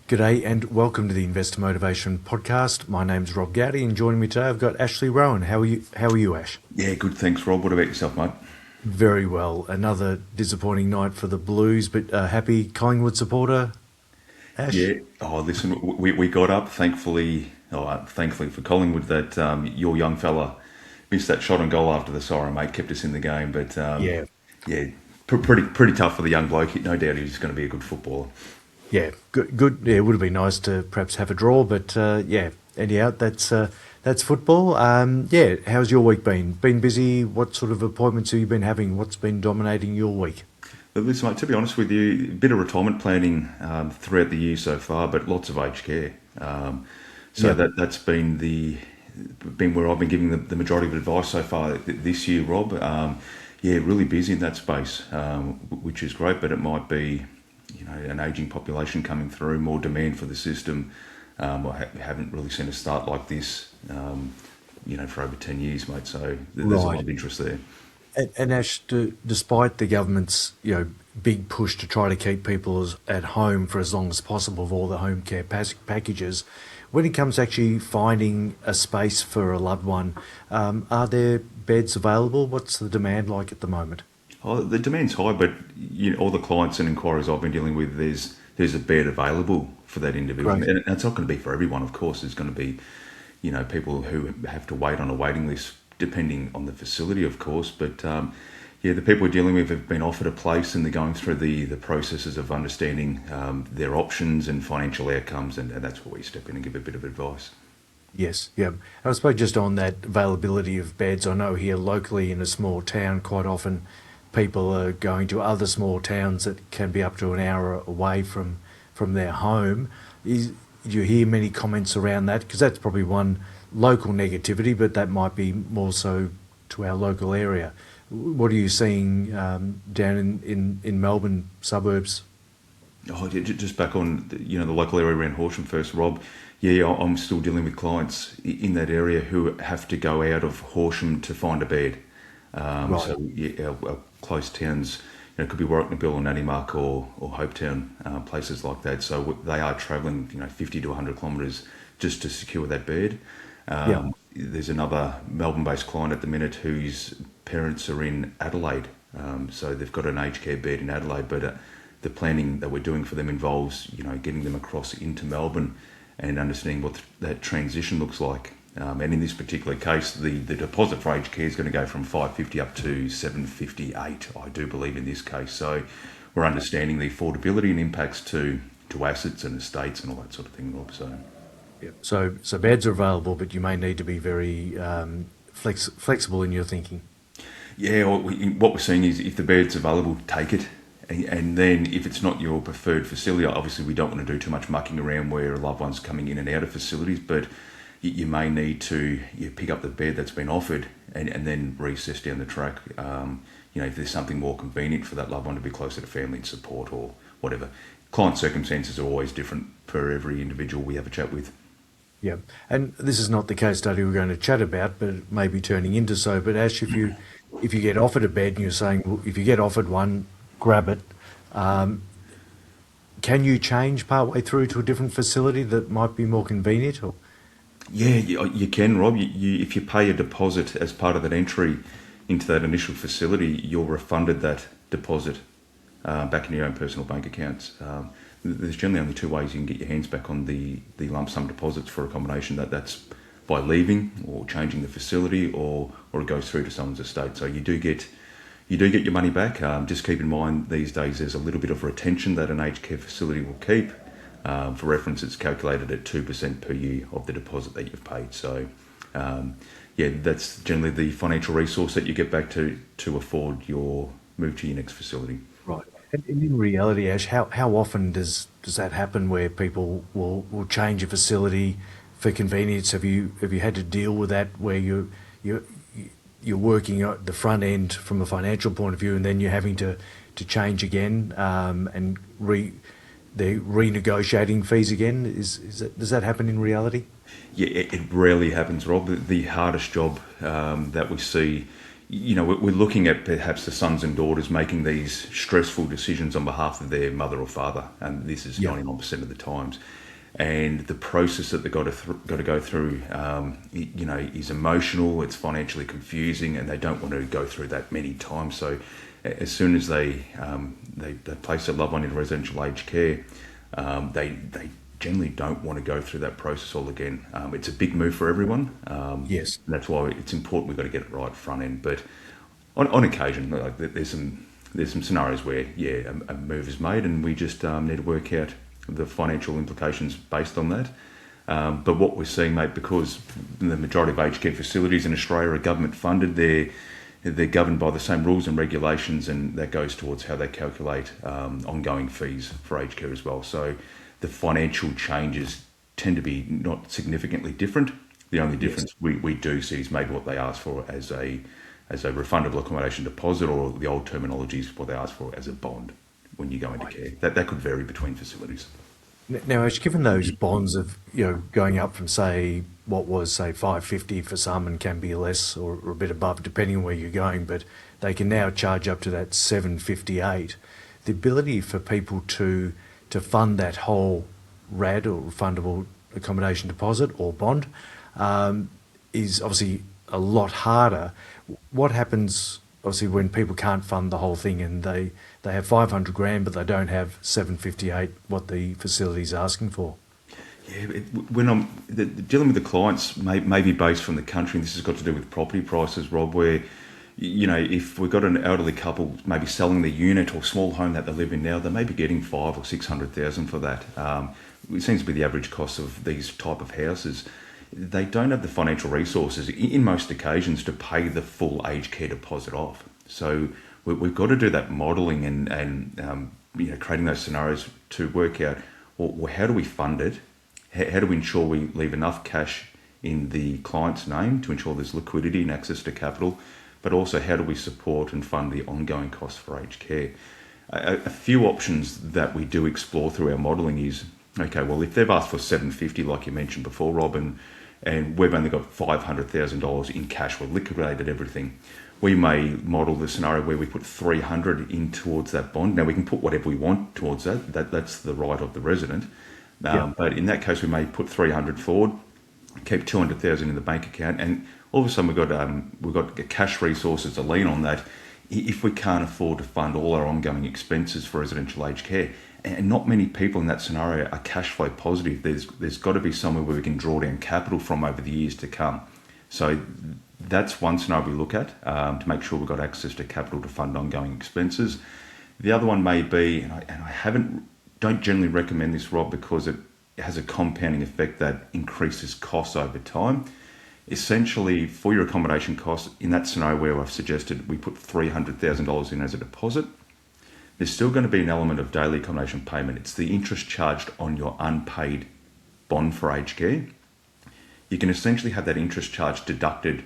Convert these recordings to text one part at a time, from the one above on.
G'day and welcome to the Investor Motivation Podcast. My name's Rob Gowdy and joining me today I've got Ashley Rowan. How are you? Ash? Yeah, good. Thanks, Rob. What about yourself, mate? Very well. Another disappointing night for the Blues, but happy Collingwood supporter, Yeah. Ash? Oh, listen, we got up. Thankfully for Collingwood that your young fella missed that shot on goal after the siren, mate. Kept us in the game, but Yeah, yeah, pretty tough for the young bloke. No doubt he's going to be a good footballer. yeah, good. Good. Yeah, it would have been nice to perhaps have a draw, but yeah. Anyhow, that's football. Yeah, how's your week been? Been busy? What sort of appointments have you been having? What's been dominating your week? But listen, mate, to be honest with you, a bit of retirement planning throughout the year so far, but lots of aged care. So Yep. that's been where I've been giving the majority of advice so far this year, Rob. Yeah, really busy in that space, which is great, but it might be, an aging population coming through, more demand for the system. I haven't really seen a start like this, for over 10 years, mate. So there's a lot Right. of interest there. And Ash, despite the government's big push to try to keep people at home for as long as possible with all the home care packages, when it comes to actually finding a space for a loved one, are there beds available? What's the demand like at the moment? Oh, the demand's high, but all the clients and inquiries I've been dealing with, there's a bed available for that individual, Great. and it's not going to be for everyone. Of course, there's going to be, people who have to wait on a waiting list, depending on the facility, of course. But yeah, the people we're dealing with have been offered a place, and they're going through the processes of understanding their options and financial outcomes, and that's where we step in and give a bit of advice. Yes, yeah. And I suppose just on that availability of beds, I know here locally in a small town, quite often people are going to other small towns that can be up to an hour away from their home. Do you hear many comments around that? Because that's probably one local negativity, but that might be more so to our local area. What are you seeing down in Melbourne suburbs? Oh, yeah, just back on the local area around Horsham first, Rob. Yeah, I'm still dealing with clients in that area who have to go out of Horsham to find a bed. Right. So yeah, our close towns, it could be Warwicknabeal or Nannymark or Hopetown, places like that. So they are travelling, 50 to 100 kilometres just to secure that bed. Yeah. There's another Melbourne-based client at the minute whose parents are in Adelaide. So they've got an aged care bed in Adelaide, but the planning that we're doing for them involves, getting them across into Melbourne and understanding what that transition looks like. And in this particular case, the deposit for aged care is going to go from 550 up to 758, I do believe, in this case. So we're understanding the affordability and impacts to assets and estates and all that sort of thing, Rob. So Yeah. So beds are available, but you may need to be very flexible in your thinking. yeah, what we're seeing is if the bed's available, take it. And then if it's not your preferred facility, obviously we don't want to do too much mucking around where a loved one's coming in and out of facilities, but you may need to pick up the bed that's been offered and then reassess down the track. If there's something more convenient for that loved one to be closer to family and support or whatever. Client circumstances are always different per every individual we have a chat with. Yeah, and this is not the case study we're going to chat about, but it may be turning into so. But Ash, if you get offered a bed and you're saying, well, if you get offered one, grab it. Um, can you change partway through to a different facility that might be more convenient? Or Yeah, you can, Rob. If you pay a deposit as part of that entry into that initial facility, you're refunded that deposit back in your own personal bank accounts. There's generally only two ways you can get your hands back on the lump sum deposits for accommodation. That's by leaving or changing the facility, or it goes through to someone's estate. So you do get your money back. Just keep in mind these days there's a little bit of retention that an aged care facility will keep. For reference, it's calculated at 2% per year of the deposit that you've paid. So, yeah, that's generally the financial resource that you get back to afford your move to your next facility. right. And in reality, Ash, how often does that happen where people will change a facility for convenience? Have you had to deal with that where you're you're working at the front end from a financial point of view, and then you're having to change again and they're renegotiating fees again? Does that happen in reality? Yeah, it rarely happens, Rob. The hardest job that we see, we're looking at perhaps the sons and daughters making these stressful decisions on behalf of their mother or father, and this is Yeah. 99% of the times. And the process that they've got to go through, is emotional. It's financially confusing, and they don't want to go through that many times. So, as soon as they place a loved one in residential aged care, they generally don't want to go through that process all again. It's a big move for everyone. Yes. And that's why it's important we've got to get it right front end. But on occasion, like, there's some scenarios where a move is made, and we just need to work out the financial implications based on that. But what we're seeing, mate, because the majority of aged care facilities in Australia are government funded, they're governed by the same rules and regulations, and that goes towards how they calculate ongoing fees for aged care as well. So the financial changes tend to be not significantly different. The only difference we do see is maybe what they ask for as a refundable accommodation deposit, or the old terminology is what they ask for as a bond when you go into care. That could vary between facilities. Now, Ash, given those bonds of going up from say what was say 550 for some and can be less or a bit above depending on where you're going, but they can now charge up to that 758. The ability for people to fund that whole RAD or refundable accommodation deposit or bond is obviously a lot harder. What happens obviously when people can't fund the whole thing and they have 500 grand but they don't have 758 what the facility's asking for? Yeah, when I'm dealing with the clients, may be based from the country, and this has got to do with property prices, Rob, where, if we've got an elderly couple maybe selling the unit or small home that they live in now, they may be getting 500,000 or 600,000 for that. It seems to be the average cost of these type of houses. They don't have the financial resources in most occasions to pay the full aged care deposit off. So we've got to do that modelling and creating those scenarios to work out, well, how do we fund it? How do we ensure we leave enough cash in the client's name to ensure there's liquidity and access to capital, but also how do we support and fund the ongoing costs for aged care? A few options that we do explore through our modelling is, okay, well, if they've asked for 750, like you mentioned before, Rob, and we've only got $500,000 in cash, we've liquidated everything, we may model the scenario where we put 300 in towards that bond. Now, we can put whatever we want towards that's the right of the resident. But in that case, we may put 300 forward, keep 200,000 in the bank account, and all of a sudden we've got cash resources to lean on that if we can't afford to fund all our ongoing expenses for residential aged care. And not many people in that scenario are cash flow positive. There's got to be somewhere where we can draw down capital from over the years to come. So that's one scenario we look at to make sure we've got access to capital to fund ongoing expenses. The other one may be, and I don't generally recommend this, Rob, because it has a compounding effect that increases costs over time. Essentially, for your accommodation costs, in that scenario where I've suggested we put $300,000 in as a deposit, there's still going to be an element of daily accommodation payment. It's the interest charged on your unpaid bond for aged care. You can essentially have that interest charge deducted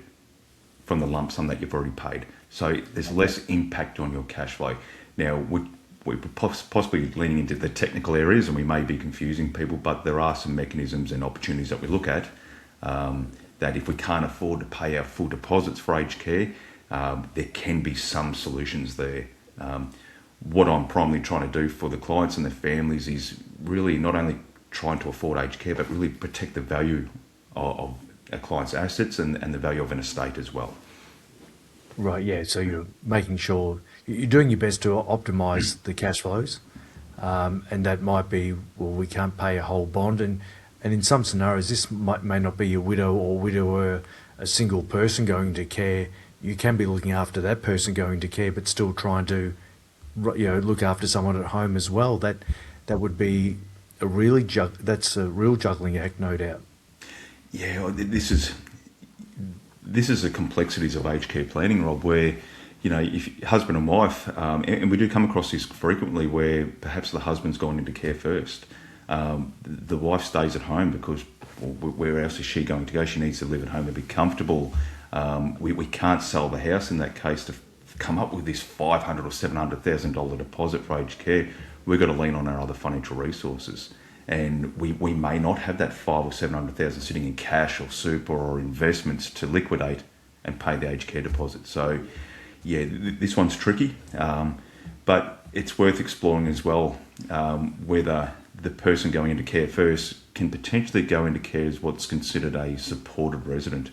from the lump sum that you've already paid. So there's less impact on your cash flow. Now, we're possibly leaning into the technical areas and we may be confusing people, but there are some mechanisms and opportunities that we look at that if we can't afford to pay our full deposits for aged care, there can be some solutions there. What I'm primarily trying to do for the clients and their families is really not only trying to afford aged care, but really protect the value of a client's assets and the value of an estate as well. Right, yeah. So you're making sure you're doing your best to optimise the cash flows, and that might be, well, we can't pay a whole bond, and in some scenarios this may not be a widow or widower, a single person going to care. You can be looking after that person going to care, but still trying to look after someone at home as well. That would be that's a real juggling act, no doubt. Yeah, this is the complexities of aged care planning, Rob, where, if husband and wife, and we do come across this frequently where perhaps the husband's gone into care first. The wife stays at home because, well, where else is she going to go? She needs to live at home and be comfortable. We can't sell the house in that case to come up with this $500,000 or $700,000 deposit for aged care. We've got to lean on our other financial resources. And we may not have that 500,000 or 700,000 sitting in cash or super or investments to liquidate and pay the aged care deposit. So, yeah, this one's tricky, but it's worth exploring as well whether the person going into care first can potentially go into care as what's considered a supported resident.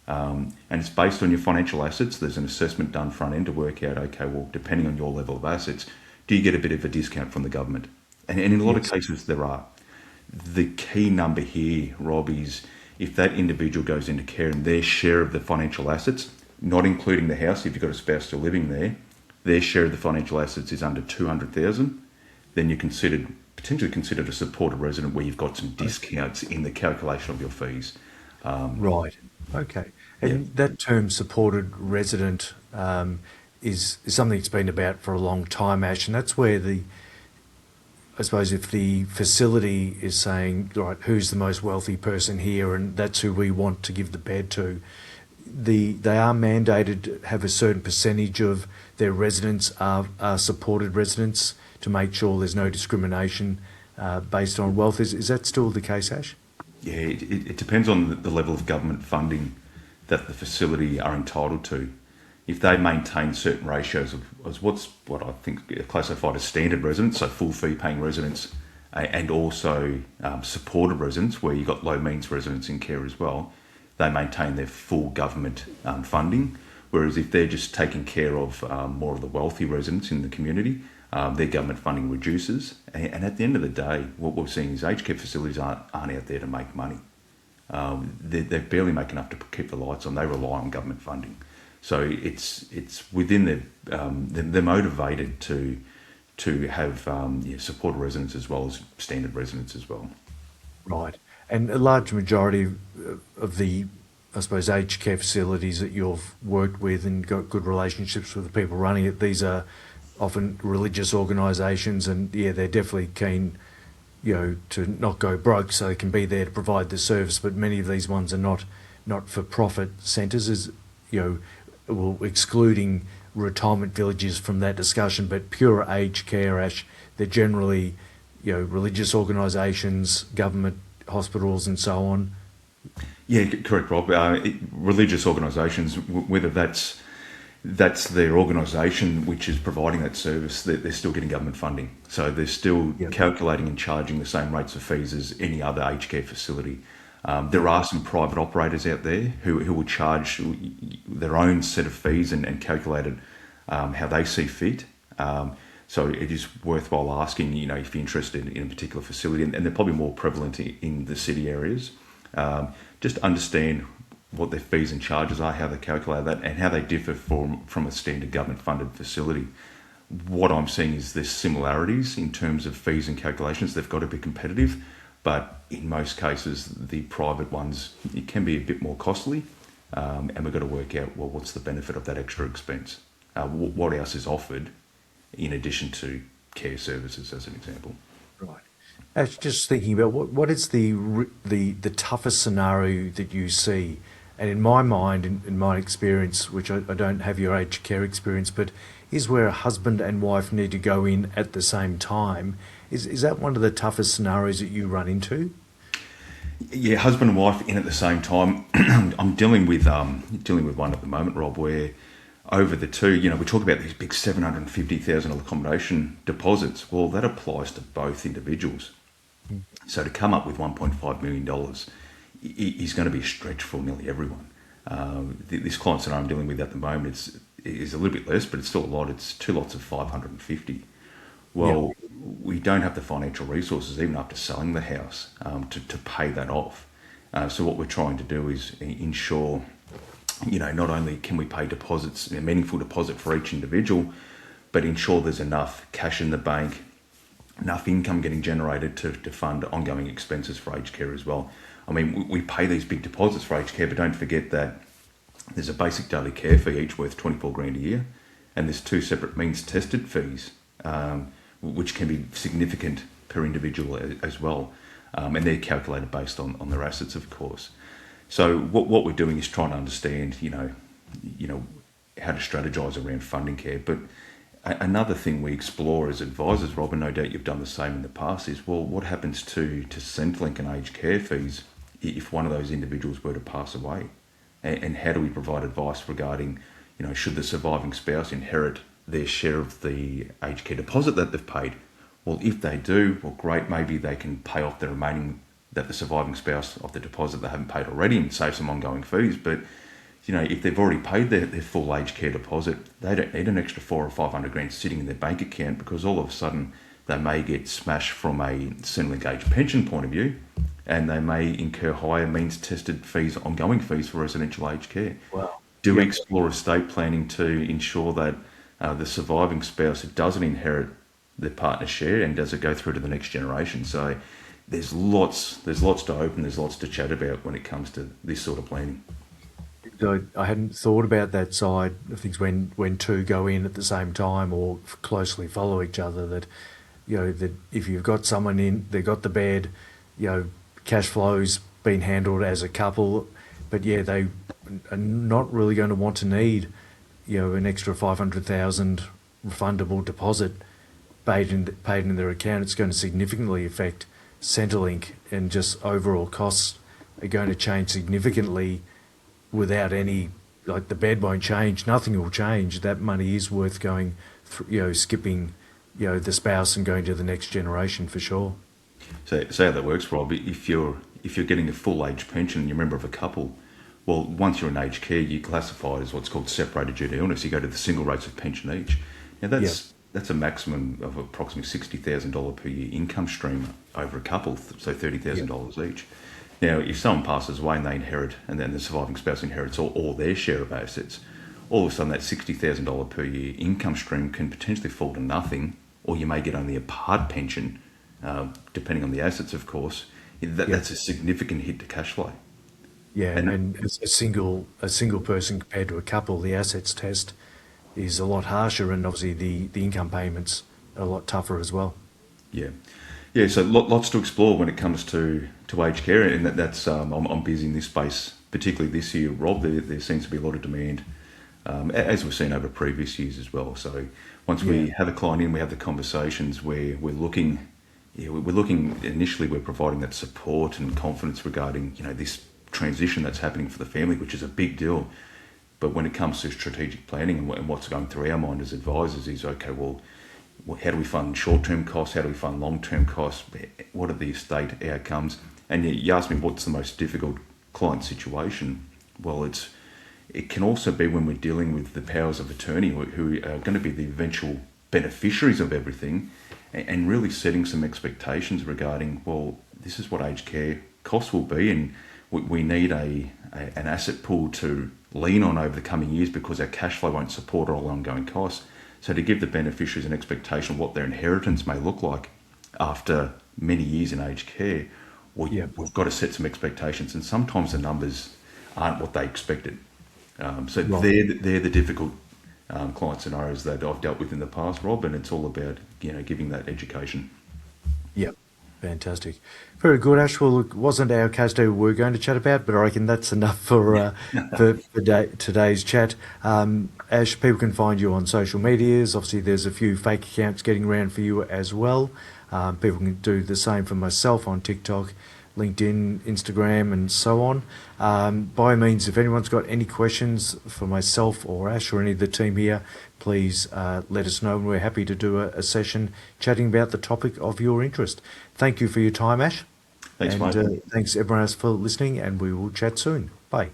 And it's based on your financial assets. There's an assessment done front end to work out, okay, well, depending on your level of assets, do you get a bit of a discount from the government? And in a lot of Yes. cases, there are. The key number here, Rob, is if that individual goes into care and their share of the financial assets, not including the house, if you've got a spouse still living there, their share of the financial assets is under 200,000, then you're potentially considered a supported resident where you've got some discounts in the calculation of your fees. Right. Okay. Yeah. And that term supported resident is something that's been about for a long time, Ash, and that's where I suppose if the facility is saying, right, who's the most wealthy person here, and that's who we want to give the bed to, they are mandated to have a certain percentage of their residents are supported residents to make sure there's no discrimination based on wealth. Is that still the case, Ash? Yeah, it depends on the level of government funding that the facility are entitled to. If they maintain certain ratios of what I think are classified as standard residents, so full fee paying residents, and also supported residents, where you've got low means residents in care as well, they maintain their full government funding. Whereas if they're just taking care of more of the wealthy residents in the community, their government funding reduces. And at the end of the day, what we're seeing is aged care facilities aren't out there to make money. They barely make enough to keep the lights on. They rely on government funding. So it's within they're motivated to have supported residents as well as standard residents as well. Right. And a large majority of the, I suppose, aged care facilities that you've worked with and got good relationships with the people running it, these are often religious organisations, and yeah, they're definitely keen, to not go broke, so they can be there to provide the service. But many of these ones are not for profit centres, well, excluding retirement villages from that discussion. But pure aged care, Ash, they're generally, religious organisations, government hospitals, and so on. Yeah, correct, Rob. Religious organisations, whether that's their organisation which is providing that service, they're still getting government funding. So they're still calculating and charging the same rates of fees as any other aged care facility. There are some private operators out there who will charge their own set of fees and calculate it how they see fit. So it is worthwhile asking, if you're interested in a particular facility, and they're probably more prevalent in the city areas. Just understand what their fees and charges are, how they calculate that, and how they differ from a standard government-funded facility. What I'm seeing is there's similarities in terms of fees and calculations. They've got to be competitive, but in most cases, the private ones, it can be a bit more costly, and we've got to work out, well, what's the benefit of that extra expense? What else is offered in addition to care services, as an example? Right. Ash, just thinking about what is the toughest scenario that you see, and in my mind, in my experience, which I don't have your aged care experience, but is where a husband and wife need to go in at the same time. Is that one of the toughest scenarios that you run into? Yeah, husband and wife in at the same time. I'm dealing with one at the moment, Rob, where over the two, we talk about these big $750,000 accommodation deposits. Well, that applies to both individuals. So to come up with $1.5 million is going to be a stretch for nearly everyone. This client scenario I'm dealing with at the moment is a little bit less, but it's still a lot. It's 2 lots of 550. Well, we don't have the financial resources, even after selling the house, to pay that off. So what we're trying to do is ensure, not only can we pay deposits, a meaningful deposit for each individual, but ensure there's enough cash in the bank, enough income getting generated to fund ongoing expenses for aged care as well. I mean, we pay these big deposits for aged care, but don't forget that there's a basic daily care fee, each worth 24 grand a year, and there's 2 separate means tested fees, which can be significant per individual as well, and they're calculated based on their assets, of course. So what we're doing is trying to understand, how to strategise around funding care. But another thing we explore as advisors, Rob, and no doubt you've done the same in the past, is, well, what happens to Centrelink and aged care fees if one of those individuals were to pass away? and how do we provide advice regarding, should the surviving spouse inherit their share of the aged care deposit that they've paid? Well, if they do, well, great, maybe they can pay off the remaining, that the surviving spouse, of the deposit they haven't paid already, and save some ongoing fees. But if they've already paid their full aged care deposit, they don't need an extra 400 or 500 grand sitting in their bank account, because all of a sudden they may get smashed from a Centrelink aged pension point of view, and they may incur higher means tested fees, ongoing fees for residential aged care. Wow. Do Yep. explore estate planning to ensure that the surviving spouse doesn't inherit their partner's share, and does it go through to the next generation? So there's lots to open, there's lots to chat about when it comes to this sort of planning. I hadn't thought about that side of things when two go in at the same time or closely follow each other, that that if you've got someone in, they've got the bed, cash flow's been handled as a couple, but they are not really going to want to need an extra 500,000 refundable deposit paid in their account. It's going to significantly affect Centrelink, and just overall costs are going to change significantly without any, like, the bed won't change, nothing will change. That money is worth going through, skipping, the spouse and going to the next generation for sure. So how that works, Rob, if you're getting a full age pension and you're a member of a couple, well, once you're in aged care, you're classified as what's called separated due to illness. You go to the single rates of pension each. Now that's a maximum of approximately $60,000 per year income stream over a couple, so $30,000 each. Now, if someone passes away and they inherit, and then the surviving spouse inherits all their share of assets, all of a sudden that $60,000 per year income stream can potentially fall to nothing, or you may get only a part pension, depending on the assets, of course. That's a significant hit to cash flow. Yeah, and as a single person compared to a couple, the assets test is a lot harsher, and obviously the income payments are a lot tougher as well. Yeah. So lots to explore when it comes to aged care, and that's I'm busy in this space, particularly this year, Rob. There seems to be a lot of demand, as we've seen over previous years as well. So once we have a client in, we have the conversations where we're looking initially, we're providing that support and confidence regarding this transition that's happening for the family, which is a big deal. But when it comes to strategic planning and what's going through our mind as advisors is, okay, well, how do we fund short-term costs? How do we fund long-term costs? What are the estate outcomes? And you asked me what's the most difficult client situation. Well, it can also be when we're dealing with the powers of attorney who are going to be the eventual beneficiaries of everything, and really setting some expectations regarding, well, this is what aged care costs will be, and we need an asset pool to lean on over the coming years because our cash flow won't support all ongoing costs. So to give the beneficiaries an expectation of what their inheritance may look like after many years in aged care, we've got to set some expectations, and sometimes the numbers aren't what they expected. So they're the difficult client scenarios that I've dealt with in the past, Rob, and it's all about giving that education. Yep. Fantastic. Very good, Ash. Well, it wasn't our case study we were going to chat about, but I reckon that's enough for today's chat. Ash, people can find you on social medias. Obviously, there's a few fake accounts getting around for you as well. People can do the same for myself on TikTok, LinkedIn, Instagram, and so on. By all means, if anyone's got any questions for myself or Ash or any of the team here, please let us know, and we're happy to do a session chatting about the topic of your interest. Thank you for your time, Ash. Thanks, mate. Thanks everyone else for listening, and we will chat soon. Bye.